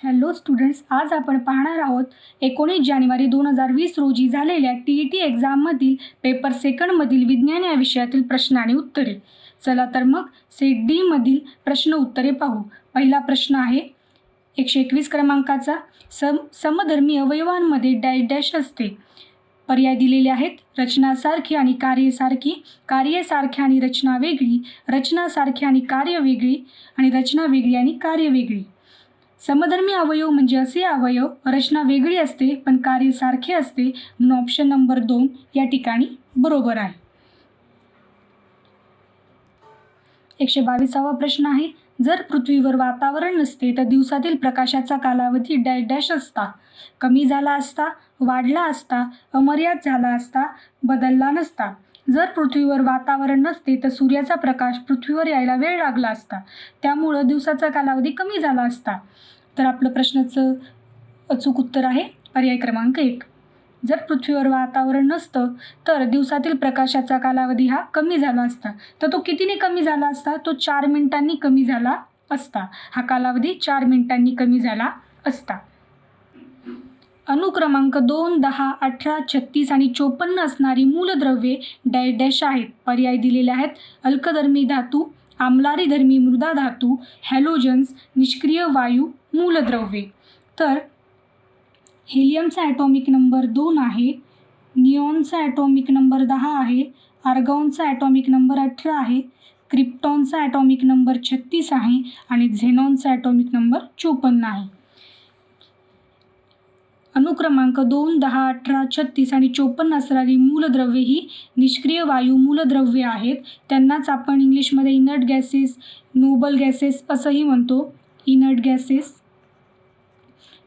Hello students, आज आपण पाहणार आहोत 19 जानेवारी 2020 रोजी झालेल्या TET एक्झाममधील पेपर सेकंडमधील विज्ञान या विषयातील प्रश्न आणि उत्तरे. चला तर मग सेट डी मधील प्रश्न उत्तरे पाहू. पहिला प्रश्न आहे 121 क्रमांकाचा. समधर्मी अवयवांमध्ये डॅश डॅश असते. पर्याय दिलेले आहेत: रचनासारखी आणि कार्यसारखी, कार्यसारखी आणि रचना वेगळी, रचनासारखी आणि कार्य वेगळी, आणि रचना वेगळी आणि कार्य वेगळी. समधर्मी अवयव म्हणजे असे अवयव रचना वेगळी असते पण कार्य सारखे असते, म्हणून ऑप्शन नंबर 2 या ठिकाणी बरोबर आहे. 122वा प्रश्न आहे. जर पृथ्वीवर वातावरण नसते तर दिवसातील प्रकाशाचा कालावधी डॅश डॅश असता. कमी झाला असता, वाढला असता, अमर्याद झाला असता, बदलला नसता. जर पृथ्वीवर वातावरण नसते तर सूर्याचा प्रकाश पृथ्वीवर यायला वेळ लागला असता, त्यामुळं दिवसाचा कालावधी कमी झाला असता. तर आपलं प्रश्नाचं अचूक उत्तर आहे पर्याय क्रमांक 1. जर पृथ्वीवर वातावरण नसतं तर दिवसातील प्रकाशाचा कालावधी हा कमी झाला असता. तर तो कितीने कमी झाला असता? तो 4 मिनिटांनी कमी झाला असता. हा कालावधी 4 मिनिटांनी कमी झाला असता. अणुक्रमांक 2, 10, 18, 36 आणि 54 असणारी मूलद्रव्ये डॅश डॅश आहेत. पर्याय दिलेले आहेत: अल्कधर्मी धातू, आम्लारीधर्मी मृदा धातू, हॅलोजन्स, निष्क्रिय वायू, मूलद्रव्ये. तर हेलियमचा ॲटॉमिक नंबर 2 आहे, निऑनचा ॲटॉमिक नंबर 10 आहे, आर्गॉनचा ॲटॉमिक नंबर 18 आहे, क्रिप्टॉनचा ॲटॉमिक नंबर 36 आहे आणि झेनॉनचा ॲटॉमिक नंबर 54 आहे. अणुक्रमांक 2, 10, 18, 36 आणि 54 असणारी मूलद्रव्ये ही निष्क्रिय वायू मूलद्रव्ये आहेत. त्यांनाच आपण इंग्लिशमध्ये इनर्ट गॅसेस, नोबल गॅसेस असंही म्हणतो. इनर्ट गॅसेस,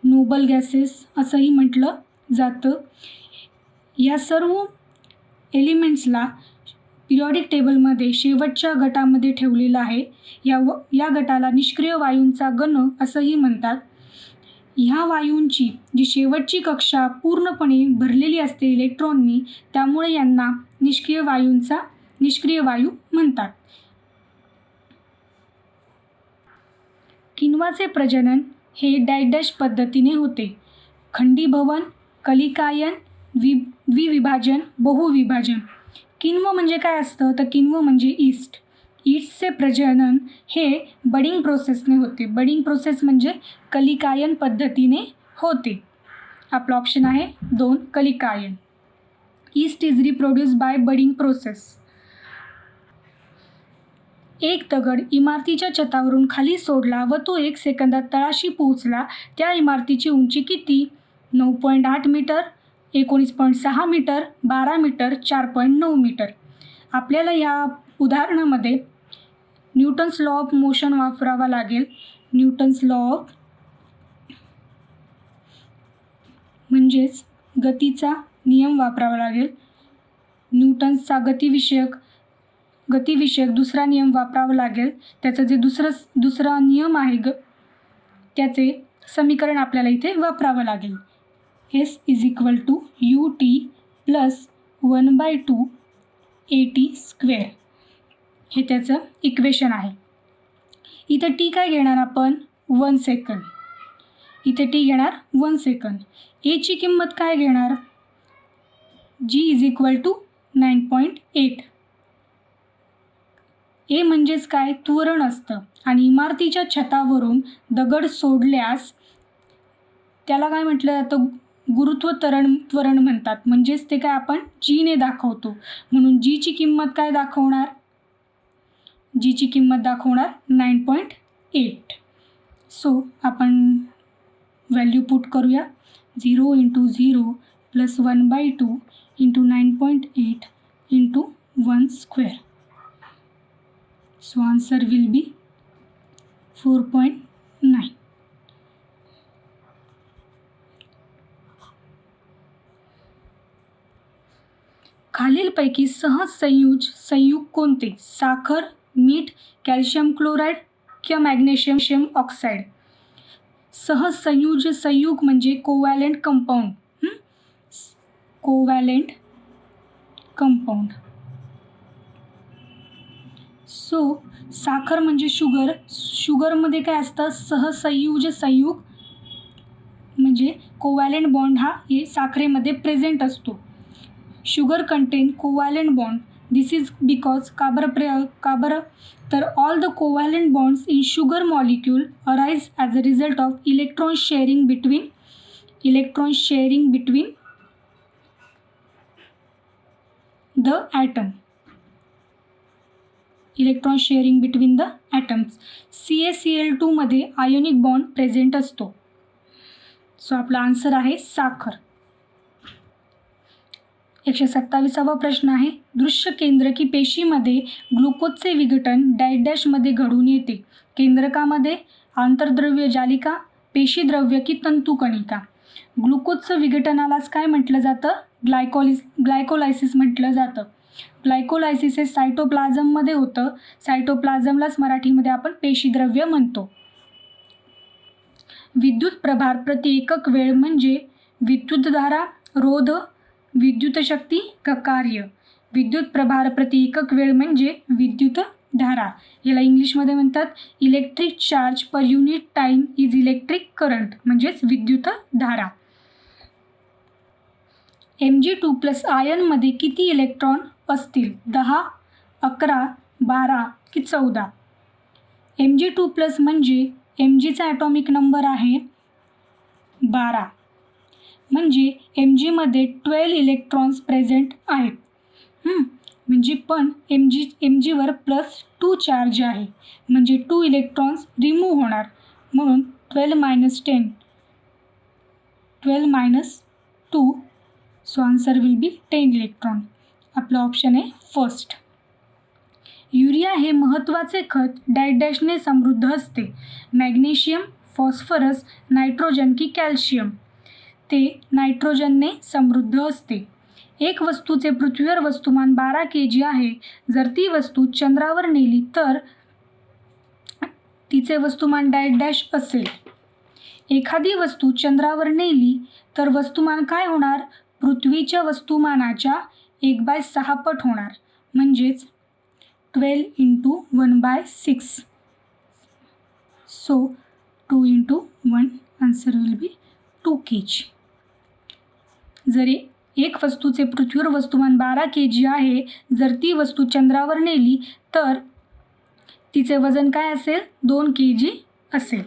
नोबल गॅसेस असंही म्हटलं जातं. या सर्व एलिमेंट्सला पिरियॉडिक टेबलमध्ये शेवटच्या गटामध्ये ठेवलेलं आहे. या गटाला निष्क्रिय वायूंचा गण असंही म्हणतात. ह्या वायूंची जी शेवटची कक्षा पूर्णपणे भरलेली असते इलेक्ट्रॉननी, त्यामुळे यांना निष्क्रिय वायू म्हणतात. किण्वाचे प्रजनन हे डॅश डॅश पद्धतीने होते. खंडीभवन, कलिकायन, द्विविभाजन, बहुविभाजन. किण्व म्हणजे काय असतं? तर किण्व म्हणजे ईस्ट. ईस्टचे प्रजनन हे बडिंग प्रोसेसने होते. बडिंग प्रोसेस म्हणजे कलिकायन पद्धतीने होते. आपला ऑप्शन आहे 2 कलिकायन. Yeast is reproduce by budding process. एक दगड इमारतीच्या छतावरून खाली सोडला व तो 1 सेकंदात तळाशी पोहोचला. त्या इमारतीची उंची किती? 9.8 मीटर, 19.6 मीटर, 12 मीटर, 4.9 मीटर. आपल्याला या उदाहरणामध्ये न्यूटन्स लॉ ऑफ मोशन वापरावा लागेल. न्यूटन्स लॉ ऑफ म्हणजेच गतीचा नियम वापरावा लागेल. न्यूटन्सचा गतिविषयक दुसरा नियम वापरावा लागेल. त्याचं जे दुसरा नियम आहे त्याचे समीकरण आपल्याला इथे वापरावं लागेल. S = ut + 1/2 at². हे त्याचं इक्वेशन आहे. इथे टी काय घेणार आपण? 1 सेकंद. इथे टी घेणार 1 सेकंद. एची किंमत काय घेणार? G = 9.8. ए म्हणजेच काय? त्वरण असतं. आणि इमारतीच्या छतावरून दगड सोडल्यास त्याला काय म्हटलं जातं? गुरुत्व त्वरण म्हणतात. म्हणजेच ते काय आपण जीने दाखवतो. म्हणून जीची किंमत काय दाखवणार? जीची किंमत दाखवणार 9.8. सो आपण व्हॅल्यू पुट करूया. 0 × 0 + 1/2 × 9.8 × 1². So answer will be 4.9. खालीलपैकी सहज संयुग कोणते? साखर, मीठ, कॅल्शियम क्लोराईड किंवा मॅग्नेशियम ऑक्साईड. सहज संयुग म्हणजे कोवॅलेंट कंपाऊंड. कोवॅलेंट कंपाऊंड. सो साखर म्हणजे शुगरमध्ये काय असतं? सहसंयुज संयुग म्हणजे कोवॅलेंट बॉन्ड हा साखरेमध्ये प्रेझेंट असतो. Sugar contain covalent bond. This is because का बरं तर all the covalent bonds in sugar molecule arise as a result of electron sharing between the atom. Electron sharing between the atoms. CaCl2 मध्ये ionic bond present असतो. So आपला answer आहे साखर. 127वा प्रश्न आहे, दृश्य केंद्रकी पेशीमध्ये ग्लुकोजचे विघटन डॅशमध्ये घडून येते. केंद्रकामध्ये, आंतरद्रव्य जालिका, पेशीद्रव्य की तंतुकणिका. ग्लुकोजचं विघटनालाच काय म्हटलं जातं? ग्लायकोलायसिस म्हटलं जातं. ग्लायकोलायसिस हे सायटोप्लाझममध्ये होतं. सायटोप्लाझमलाच मराठीमध्ये आपण पेशीद्रव्य म्हणतो. विद्युत प्रभार प्रति एकक वेळ म्हणजे विद्युतधारा, रोध, विद्युत शक्ती का कार्य. विद्युत प्रभार प्रति एकक वेळ म्हणजे विद्युतधारा. याला इंग्लिशमध्ये म्हणतात electric charge per unit time is electric current, म्हणजेच विद्युतधारा. Mg2+ आयनमध्ये किती इलेक्ट्रॉन असतील? 10, 11, 12 की 14. Mg2+ म्हणजे Mgचा ॲटॉमिक नंबर आहे 12, म्हणजे Mgमध्ये 12 इलेक्ट्रॉन्स प्रेझेंट आहेत. म्हणजे पण Mgवर +2 चार्ज आहे, म्हणजे 2 इलेक्ट्रॉन्स रिमूव्ह होणार, म्हणून 12 - 2. So answer will be 10 electron. आपला ऑप्शन आहे फर्स्ट. युरिया हे महत्त्वाचे खत डॅशने समृद्ध असते. मॅग्नेशियम, फॉस्फरस, नायट्रोजन की कॅल्शियम. ते नायट्रोजनने समृद्ध असते. एक वस्तूचे पृथ्वीवर वस्तुमान 12 kg आहे. जर ती वस्तू चंद्रावर नेली तर तिचे वस्तुमान डॅश असेल. एखादी वस्तू चंद्रावर नेली तर वस्तुमान काय होणार? पृथ्वीच्या वस्तुमानाच्या 1/6 पट होणार, म्हणजेच 12 × 1/6. So 2 × 1 answer will be 2 kg. जर एक वस्तूचे पृथ्वीवर वस्तुमान 12 kg आहे, जर ती वस्तू चंद्रावर नेली तर तिचे वजन काय असेल? 2 kg असेल.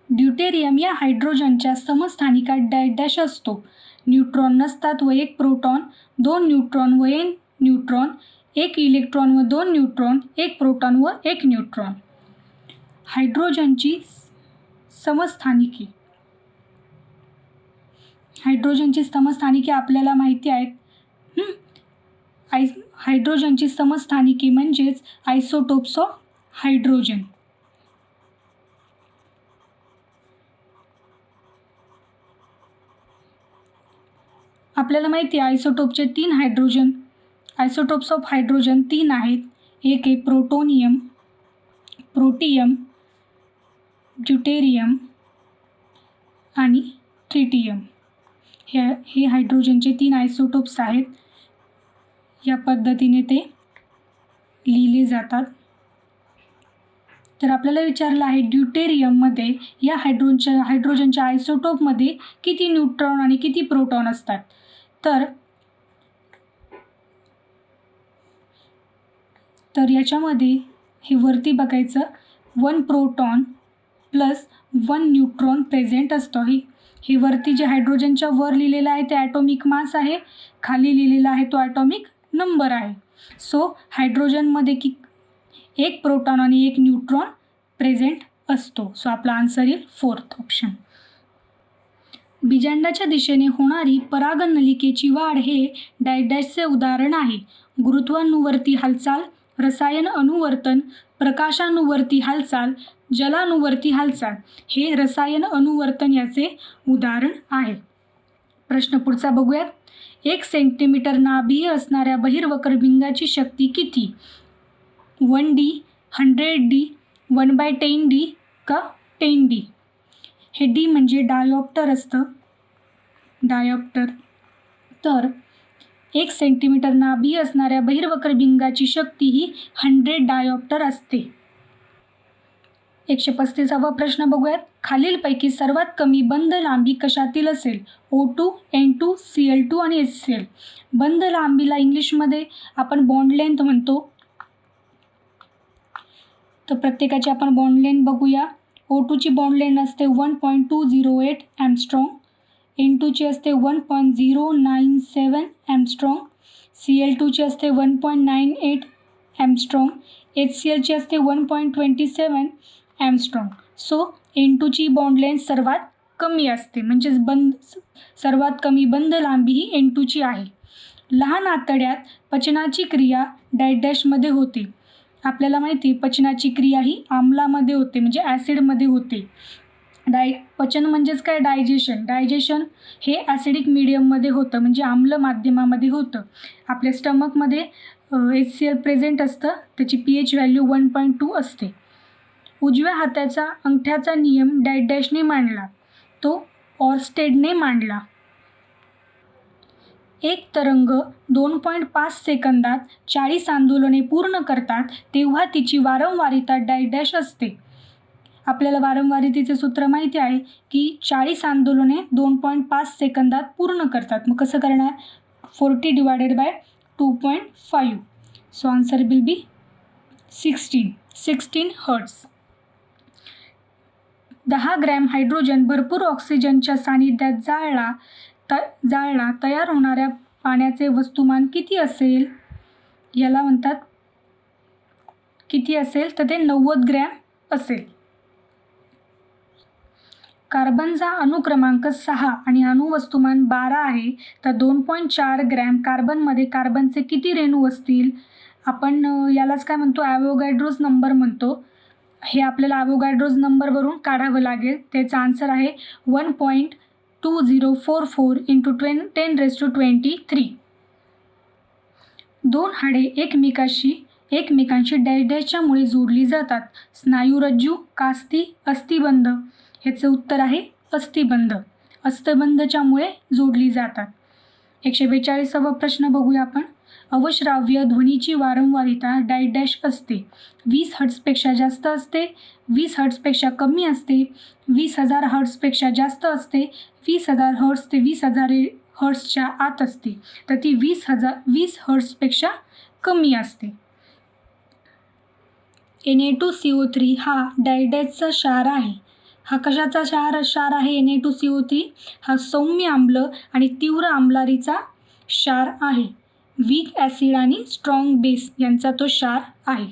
ड्यूटेरियम या हायड्रोजनच्या समस्थानिकात डॅश असतो. न्यूट्रॉन नसतात व 1 प्रोटॉन, 2 न्यूट्रॉन व 1 न्यूट्रॉन, 1 इलेक्ट्रॉन व 2 न्यूट्रॉन, 1 प्रोटॉन व 1 न्यूट्रॉन. हायड्रोजनची समस्थानिके. हायड्रोजनची समस्थानिके आपल्याला माहिती आहेत. हायड्रोजनची समस्थानिके म्हणजेच आयसोटोप्स ऑफ हायड्रोजन. आपल्याला माहिती आहे आयसोटोपचे 3 आयसोटोप्स ऑफ हायड्रोजन 3 आहेत. एक आहे प्रोटोनियम, प्रोटियम, ड्यूटेरियम आणि ट्रिटियम. हे हायड्रोजनचे 3 आयसोटोप्स आहेत. या पद्धतीने ते लिहिले जातात. तर आपल्याला विचारलं आहे ड्यूटेरियममध्ये या हायड्रोजनच्या आयसोटोपमध्ये किती न्यूट्रॉन आणि किती प्रोटॉन असतात? तर याच्यामध्ये हे वरती बघायचं 1 प्रोटॉन प्लस 1 न्यूट्रॉन प्रेझेंट असतं. हे वरती जे हायड्रोजनच्या वर लिहिलेलं आहे ते ॲटॉमिक मास आहे, खाली लिहिलेला आहे तो ॲटॉमिक नंबर आहे. सो हायड्रोजनमध्ये 1 प्रोटॉन आणि 1 न्यूट्रॉन प्रेझेंट असतो. सो आपला आन्सर येईल 4th ऑप्शन. बीजांडाच्या दिशेने होणारी परागनलिकेची वाढ हे डॅशचे उदाहरण आहे. गुरुत्वानुवर्ती हालचाल, रसायन अनुवर्तन, प्रकाशानुवर्ती हालचाल, जलानुवर्ती हालचाल. हे रसायन अनुवर्तन याचे उदाहरण आहे. प्रश्न पुढचा बघूयात. 1 सेंटीमीटर नाभिय असणाऱ्या बहिर्वक्रबिंगाची शक्ती किती? 1D, 100D, 1/10D का 10D? हे D म्हणजे डायऑप्टर असतं. डायऑप्टर. तर 1 सेंटीमीटर नाभिय असणाऱ्या बहिर्वक्रबिंगाची शक्ती ही 100 डायऑप्टर असते. 135वा प्रश्न बघूयात. खालीलपैकी सर्वात कमी बंध लांबी कशातील असेल? O2, N2, Cl2 आणि HCl. बंध लांबीला इंग्लिशमध्ये आपण बॉन्ड लेंथ म्हणतो. तर प्रत्येकाची आपण बॉन्ड लेंथ बघूया. O2ची बॉन्ड लेंथ असते 1.208 एमस्ट्रॉंग, N2ची असते 1.097 एमस्ट्रॉंग, Cl2ची असते 1.98 एमस्ट्रॉंग, HClची असते 1.27 एमस्ट्रॉंग. सो N2ची बॉन्ड लेंथ सर्वात कमी असते, म्हणजेच सर्वात कमी बंध लांबी ही N2ची आहे. लहान आतड्यात पचनाची क्रिया डॅशमध्ये होते. आपल्याला माहिती पचनाची क्रिया ही आम्लामध्ये होते, म्हणजे ॲसिडमध्ये होते. पचन म्हणजेच काय? डायजेशन हे ॲसिडिक मीडियममध्ये होतं, म्हणजे आम्ल माध्यमामध्ये होतं. आपल्या स्टमकमध्ये HCl प्रेझेंट असतं, त्याची pH व्हॅल्यू 1.2 असते. उजव्या हाताचा अंगठ्याचा नियम डॅशने मांडला, तो ऑर्स्टेडने मांडला. एक तरंग 2.5 सेकंदात 40 आंदोलने पूर्ण करतात तेव्हा तिची वारंवारिता डॅश असते. आपल्याला वारंवारितेचे सूत्र माहिती आहे की 40 आंदोलने 2.5 सेकंदात पूर्ण करतात. मग कसं करणार? 40 / 2.5. So answer will be 16 hertz. 10 gram hydrogen भरपूर ऑक्सिजनच्या सानिध्यात जाळला तयार होणाऱ्या पाण्याचे वस्तुमान किती असेल? याला म्हणतात किती असेल? तर ते 90 ग्रॅम असेल. कार्बनचा अणुक्रमांक 6 आणि अणुवस्तुमान 12 आहे, तर 2.4 ग्रॅम कार्बनमध्ये कार्बनचे किती रेणू असतील? आपण यालाच काय म्हणतो? ॲव्होगॅड्रोज नंबर म्हणतो. हे आपल्याला ॲव्होगॅड्रोज नंबरवरून काढावं लागेल. त्याचा आन्सर आहे 1.2044 × 10⁻23. दोन हाडे एकमेकांशी डॅशच्यामुळे जोडली जातात. स्नायुरज्जू, कास्ती, अस्थिबंध. ह्याचं उत्तर आहे अस्थिबंध. अस्थिबंधच्यामुळे जोडली जातात. 142वा प्रश्न बघूया आपण. अवश्राव्य ध्वनीची वारंवारिता डॅश असते. 20 हर्ट्जपेक्षा जास्त असते, 20 हर्ट्जपेक्षा कमी असते, 20,000 हर्ट्जपेक्षा जास्त असते, 20,000 हर्ट्ज ते 20,000 हर्ट्जच्या आत असते. तर ती 20 हर्ट्जपेक्षा कमी असते. Na2CO3 हा डॅशचा क्षार आहे. हा कशाचा क्षार आहे? Na2CO3 हा सौम्य आम्ल आणि तीव्र आम्लारीचा क्षार आहे. वीक ॲसिड आणि स्ट्रॉंग बेस यांचा तो क्षार आहे.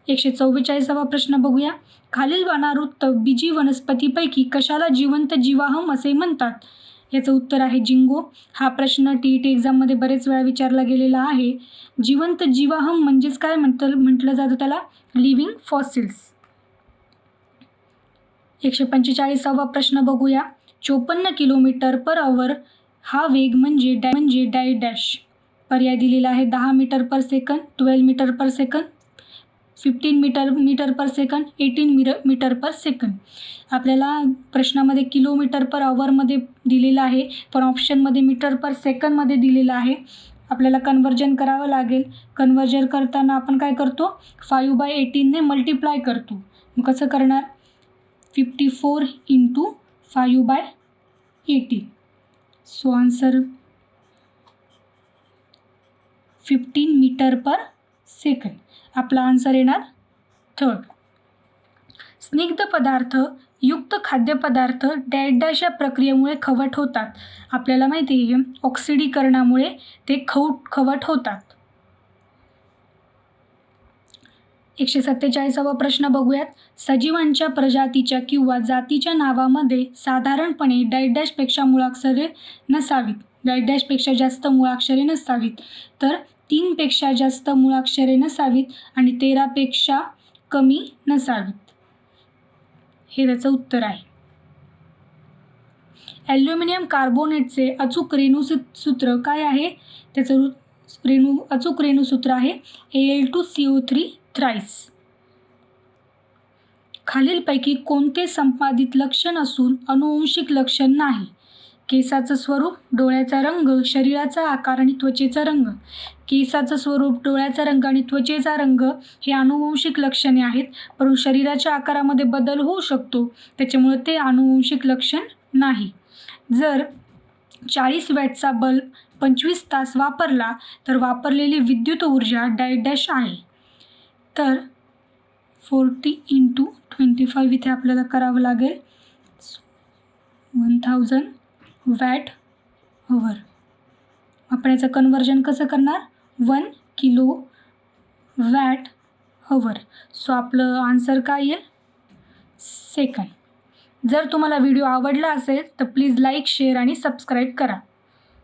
144वा प्रश्न बघूया. खालील वानावृत्त बीजी वनस्पतीपैकी कशाला जिवंत जीवाश्म असे म्हणतात? याचं उत्तर आहे जिंगो. हा प्रश्न TET एक्झाममध्ये बरेच वेळा विचारला गेलेला आहे. जिवंत जीवाश्म म्हणजेच काय म्हटलं जातं त्याला? Living fossils. 145वा प्रश्न बघूया. 54 km/h हा वेग म्हणजे डॅश. पर्याय दिलेला आहे 10 मीटर/सेकंद, 12 मीटर/सेकंद, 15 मीटर/सेकंद, 18 मीटर/सेकंद. आपल्याला प्रश्नामध्ये km/h दिलेलं आहे, पण ऑप्शनमध्ये मीटर/सेकंदमध्ये दिलेलं आहे. आपल्याला कन्वर्जन करावं लागेल. कन्वर्जन करताना आपण काय करतो? 5/18ने मल्टिप्लाय करतो. मग कसं करणार? 54 × 5/18. So answer 15 मीटर/सेकंद. आपला आन्सर येणार थर्ड. स्निग्ध पदार्थ युक्त खाद्यपदार्थ डॅश या प्रक्रियेमुळे खवट होतात. आपल्याला माहिती आहे ऑक्सिडीकरणामुळे ते खवट होतात. 147वा प्रश्न बघूयात. सजीवांच्या प्रजातीच्या किंवा जातीच्या नावामध्ये साधारणपणे डॅशपेक्षा मुळाक्षरे नसावीत. डॅशपेक्षा जास्त मुळाक्षरे नसावीत. तर 3 पेक्षा जास्त मुळाक्षरे नसावीत आणि 13 पेक्षा कमी नसावीत. हे त्याचं उत्तर आहे. ॲल्युमिनियम कार्बोनेटचे अचूक रेणुसूत्र काय आहे? त्याचं अचूक रेणुसूत्र आहे Al2CO3 थ्राईस. खालीलपैकी कोणते संपादित लक्षण असून अनुवांशिक लक्षण नाही? केसाचं स्वरूप, डोळ्याचा रंग, शरीराचा आकार आणि त्वचेचा रंग. केसाचं स्वरूप, डोळ्याचा रंग आणि त्वचेचा रंग हे अनुवंशिक लक्षणे आहेत, परंतु शरीराच्या आकारामध्ये बदल होऊ शकतो, त्याच्यामुळे ते अनुवंशिक लक्षण नाही. जर 40 वॅटचा बल्ब 25 तास वापरला तर वापरलेली विद्युत ऊर्जा डॅश आहे. तर 40 × 25 इथे आपल्याला करावं लागेल 1000 वॅट अवर. आपण याचं कन्वर्जन कसं करणार? 1 किलो वॅट अवर. सो आपलं आन्सर काय येईल? सेकंड. जर तुम्हाला व्हिडिओ आवडला असेल तर प्लीज लाईक, शेअर आणि सबस्क्राईब करा.